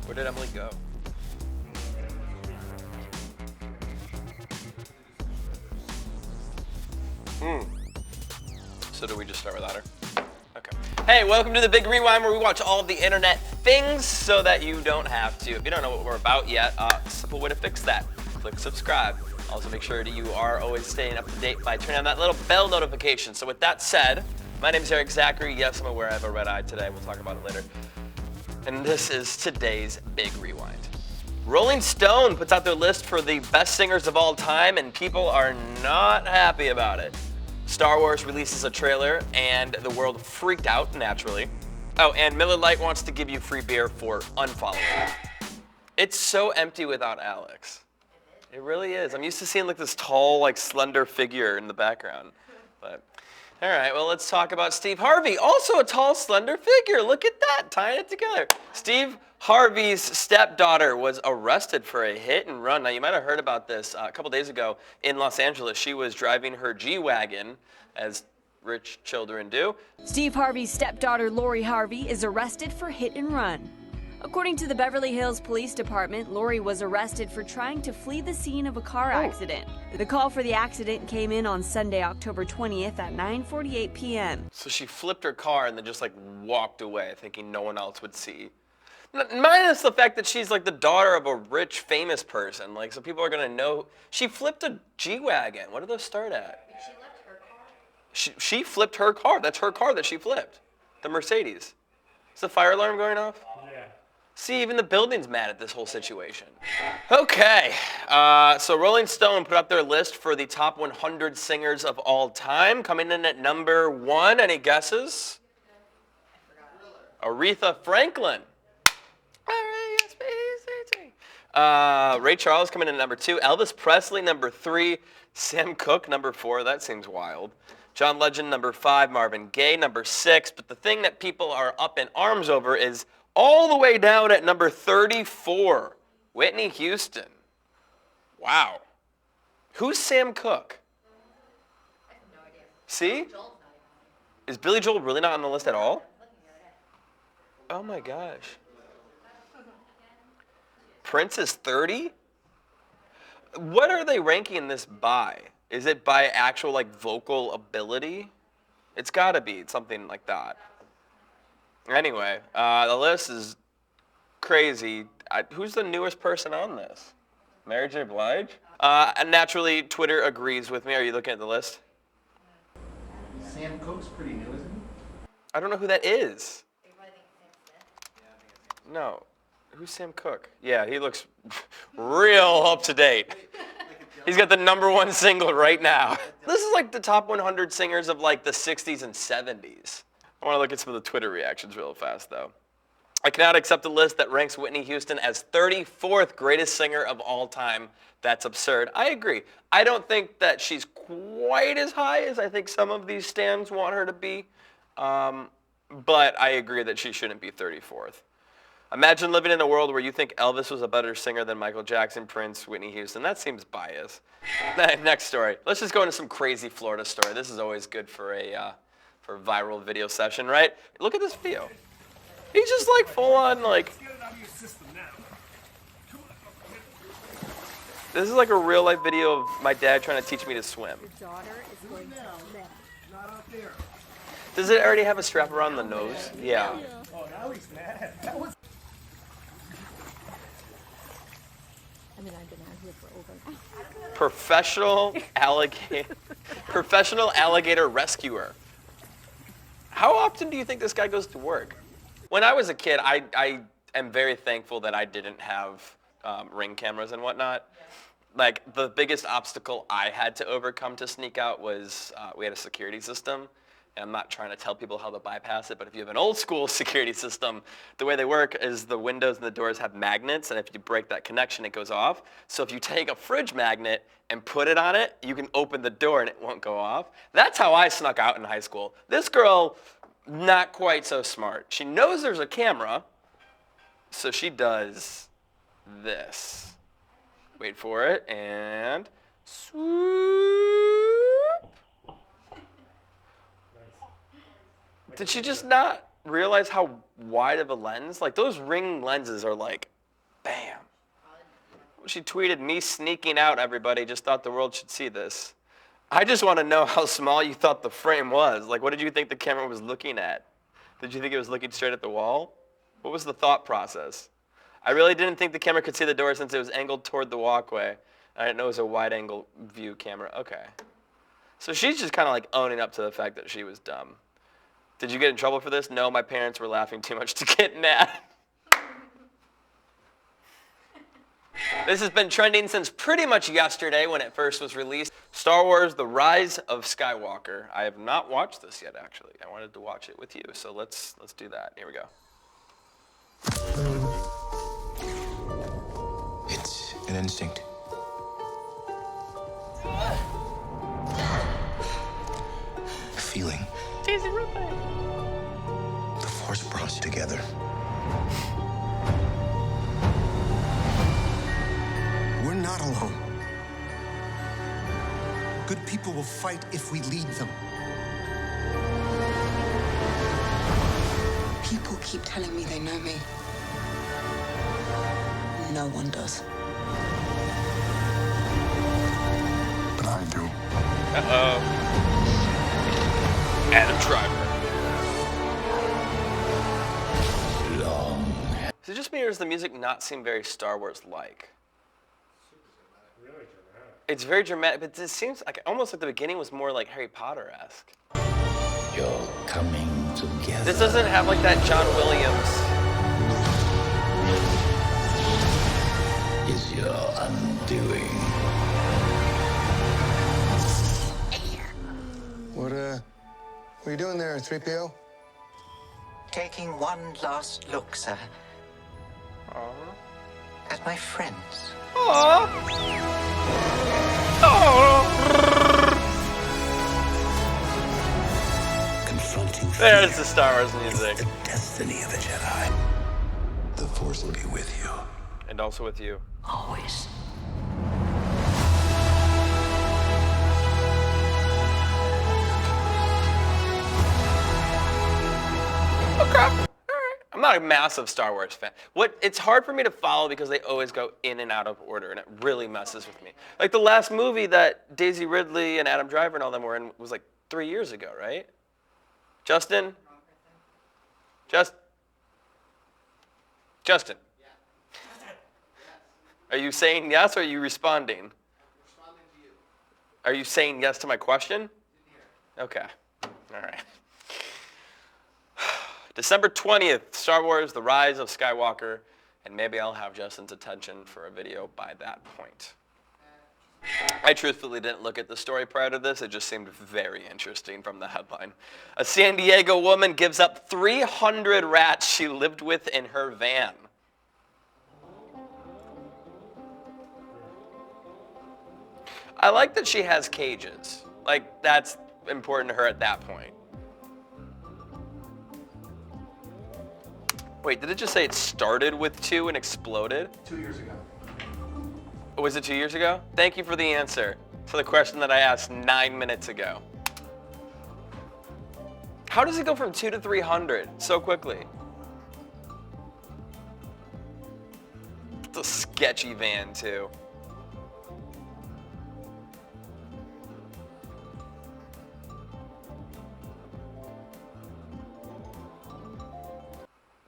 Where did Emily go? So do we just start without her? Okay. Hey, welcome to the Big Rewind, where we watch all of the internet things so that you don't have to. If you don't know what we're about yet, simple way to fix that. Click subscribe. Also make sure that you are always staying up to date by turning on that little bell notification. So with that said, my name is Erik Zachary. Yes, I'm aware I have a red eye today. We'll talk about it later. And this is today's Big Rewind. Rolling Stone puts out their list for the best singers of all time, and people are not happy about it. Star Wars releases a trailer, and the world freaked out, naturally. Oh, and Miller Lite wants to give you free beer for Unfollow. It's so empty without Alex. It really is. I'm used to seeing like this tall, like slender figure in the background. But all right, well, let's talk about Steve Harvey. Also a tall, slender figure. Look at that, tying it together. Steve Harvey's stepdaughter was arrested for a hit and run. Now, you might have heard about this a couple days ago in Los Angeles. She was driving her G-Wagon, as rich children do. Steve Harvey's stepdaughter, Lori Harvey, is arrested for hit and run. According to the Beverly Hills Police Department, Lori was arrested for trying to flee the scene of a car accident. The call for the accident came in on Sunday, October 20th at 9:48 p.m. So she flipped her car and then just like walked away, thinking no one else would see. Minus the fact that she's like the daughter of a rich, famous person. Like, so people are gonna know. She flipped a G-Wagon. What did those start at? She left her car. She flipped her car. That's her car that she flipped. The Mercedes. Is the fire alarm going off? Yeah. See, even the building's mad at this whole situation. Okay, so Rolling Stone put up their list for the top 100 singers of all time. Coming in at number 1, any guesses? Aretha Franklin. Ray Charles coming in at number 2. Elvis Presley, number 3. Sam Cooke, number 4. That seems wild. John Legend, number 5. Marvin Gaye, number 6. But the thing that people are up in arms over is all the way down at number 34, Whitney Houston. Wow. Who's Sam Cooke? I have no idea. See? Joel's not even. Is Billy Joel really not on the list at all? Oh my gosh. Prince is 30? What are they ranking this by? Is it by actual like vocal ability? It's gotta be something like that. Anyway, the list is crazy. Who's the newest person on this? Mary J. Blige? And naturally, Twitter agrees with me. Are you looking at the list? Sam Cooke's pretty new, isn't he? I don't know who that is. Everybody thinks Sam Smith. No. Who's Sam Cooke? Yeah, he looks real up to date. He's got the number 1 single right now. This is like the top 100 singers of like the 60s and 70s. I want to look at some of the Twitter reactions real fast, though. I cannot accept a list that ranks Whitney Houston as 34th greatest singer of all time. That's absurd. I agree. I don't think that she's quite as high as I think some of these stans want her to be. But I agree that she shouldn't be 34th. Imagine living in a world where you think Elvis was a better singer than Michael Jackson, Prince, Whitney Houston. That seems biased. Next story. Let's just go into some crazy Florida story. This is always good for a viral video session, right? Look at this video. He's just like full on like. This is like a real life video of my dad trying to teach me to swim. Your daughter is going to live. Not out there. Does it already have a strap around the nose? Yeah. Oh, now he's mad. That was... I mean, I've been out here for over. Professional alligator rescuer. How often do you think this guy goes to work? When I was a kid, I am very thankful that I didn't have Ring cameras and whatnot. Like, the biggest obstacle I had to overcome to sneak out was we had a security system. And I'm not trying to tell people how to bypass it, but if you have an old school security system, the way they work is the windows and the doors have magnets, and if you break that connection, it goes off. So if you take a fridge magnet and put it on it, you can open the door and it won't go off. That's how I snuck out in high school. This girl, not quite so smart. She knows there's a camera, so she does this. Wait for it, and swoop. Did she just not realize how wide of a lens? Like, those Ring lenses are like Bam. She tweeted, me sneaking out, everybody. Just thought the world should see this. I just want to know how small you thought the frame was. Like, what did you think the camera was looking at? Did you think it was looking straight at the wall? What was the thought process? I really didn't think the camera could see the door since it was angled toward the walkway. I didn't know it was a wide-angle view camera. Okay. So she's just kind of like owning up to the fact that she was dumb. Did you get in trouble for this? No, my parents were laughing too much to get mad. This has been trending since pretty much yesterday when it first was released. Star Wars: The Rise of Skywalker. I have not watched this yet, actually. I wanted to watch it with you, so let's do that. Here we go. It's an instinct. A feeling. The Force brought us together. We're not alone. Good people will fight if we lead them. People keep telling me they know me. No one does. But I do. Uh-oh. Adam Driver. Is it just me or does the music not seem very Star Wars-like? It's very dramatic, but it seems like almost like the beginning was more like Harry Potter-esque. You're coming together. This doesn't have like that John Williams. Is your undoing. What are you doing there, 3PO? Taking one last look, sir. At my friends. Aww. Oh. Confronting There's fear the Star Wars is music. the destiny of a Jedi. The Force will be with you. And also with you. Always. Oh crap. All right. I'm not a massive Star Wars fan. It's hard for me to follow because they always go in and out of order, and it really messes with me. Like the last movie that Daisy Ridley and Adam Driver and all them were in was like 3 years ago, right? Justin? Justin? Are you saying yes or are you responding? I'm responding to you. Are you saying yes to my question? Okay. All right. December 20th, Star Wars: The Rise of Skywalker, and maybe I'll have Justin's attention for a video by that point. I truthfully didn't look at the story prior to this. It just seemed very interesting from the headline. A San Diego woman gives up 300 rats she lived with in her van. I like that she has cages. Like, that's important to her at that point. Wait, did it just say it started with 2 and exploded? 2 years ago. Was it 2 years ago? Thank you for the answer to the question that I asked 9 minutes ago. How does it go from 2 to 300 so quickly? It's a sketchy van, too.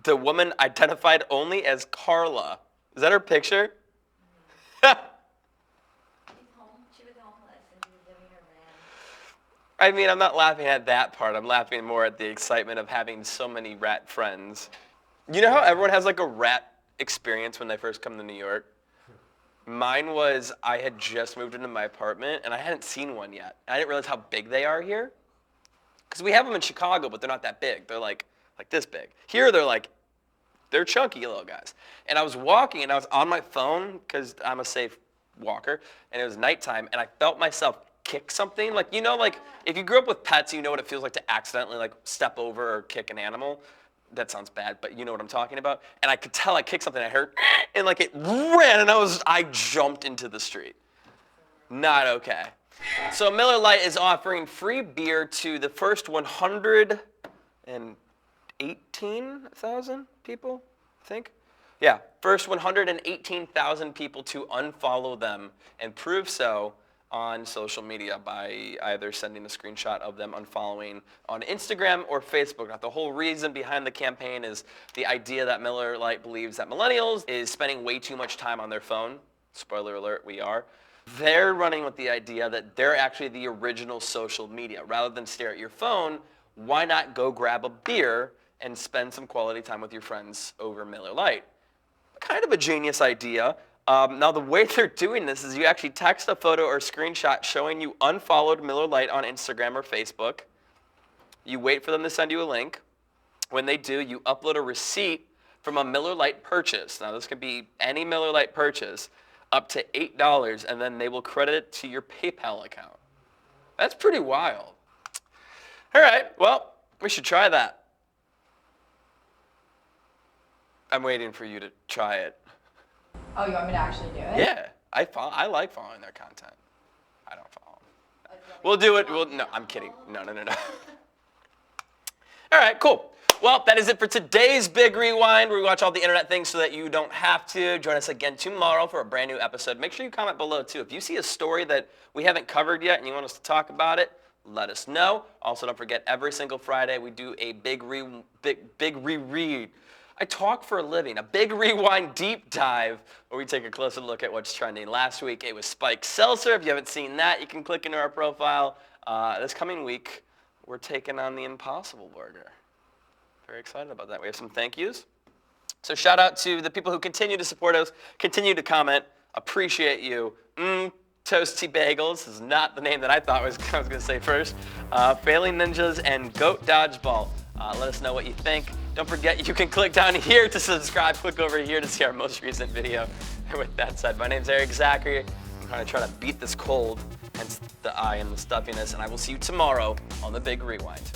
The woman identified only as Carla. Is that her picture? She's home. She was homeless and she was living in her van. I mean, I'm not laughing at that part. I'm laughing more at the excitement of having so many rat friends. You know how everyone has like a rat experience when they first come to New York? Mine was I had just moved into my apartment and I hadn't seen one yet. I didn't realize how big they are here. Because we have them in Chicago, but they're not that big. They're like this big. Here they're chunky little guys. And I was walking and I was on my phone because I'm a safe walker and it was nighttime and I felt myself kick something. Like, you know, like if you grew up with pets, you know what it feels like to accidentally like step over or kick an animal. That sounds bad, but you know what I'm talking about. And I could tell I kicked something. I heard and like it ran and I jumped into the street. Not okay. So Miller Lite is offering free beer to the first 118,000 people, I think, Yeah, first 118,000 people to unfollow them and prove so on social media by either sending a screenshot of them unfollowing on Instagram or Facebook. Now, the whole reason behind the campaign is the idea that Miller Lite believes that millennials is spending way too much time on their phone. Spoiler alert, we are. They're running with the idea that they're actually the original social media. Rather than stare at your phone, why not go grab a beer and spend some quality time with your friends over Miller Lite? Kind of a genius idea. Now, the way they're doing this is you actually text a photo or screenshot showing you unfollowed Miller Lite on Instagram or Facebook. You wait for them to send you a link. When they do, you upload a receipt from a Miller Lite purchase. Now, this could be any Miller Lite purchase, up to $8, and then they will credit it to your PayPal account. That's pretty wild. All right, well, we should try that. I'm waiting for you to try it. Oh, you want me to actually do it? Yeah, I like following their content. I don't follow them. We'll do it. No, I'm kidding. No. All right, cool. Well, that is it for today's Big Rewind, where we watch all the internet things so that you don't have to. Join us again tomorrow for a brand new episode. Make sure you comment below, too. If you see a story that we haven't covered yet and you want us to talk about it, let us know. Also, don't forget, every single Friday we do a big reread. I talk for a living. A Big Rewind deep dive where we take a closer look at what's trending. Last week it was spiked seltzer. If you haven't seen that, you can click into our profile. This coming week, we're taking on the Impossible Burger. Very excited about that. We have some thank yous. So shout out to the people who continue to support us, continue to comment. Appreciate you. Toasty Bagels is not the name that I thought I was going to say first. Failing Ninjas and Goat Dodgeball. Let us know what you think. Don't forget, you can click down here to subscribe. Click over here to see our most recent video. And with that said, my name's Erik Zachary. I'm going to try to beat this cold, hence the eye and the stuffiness, and I will see you tomorrow on the Big Rewind.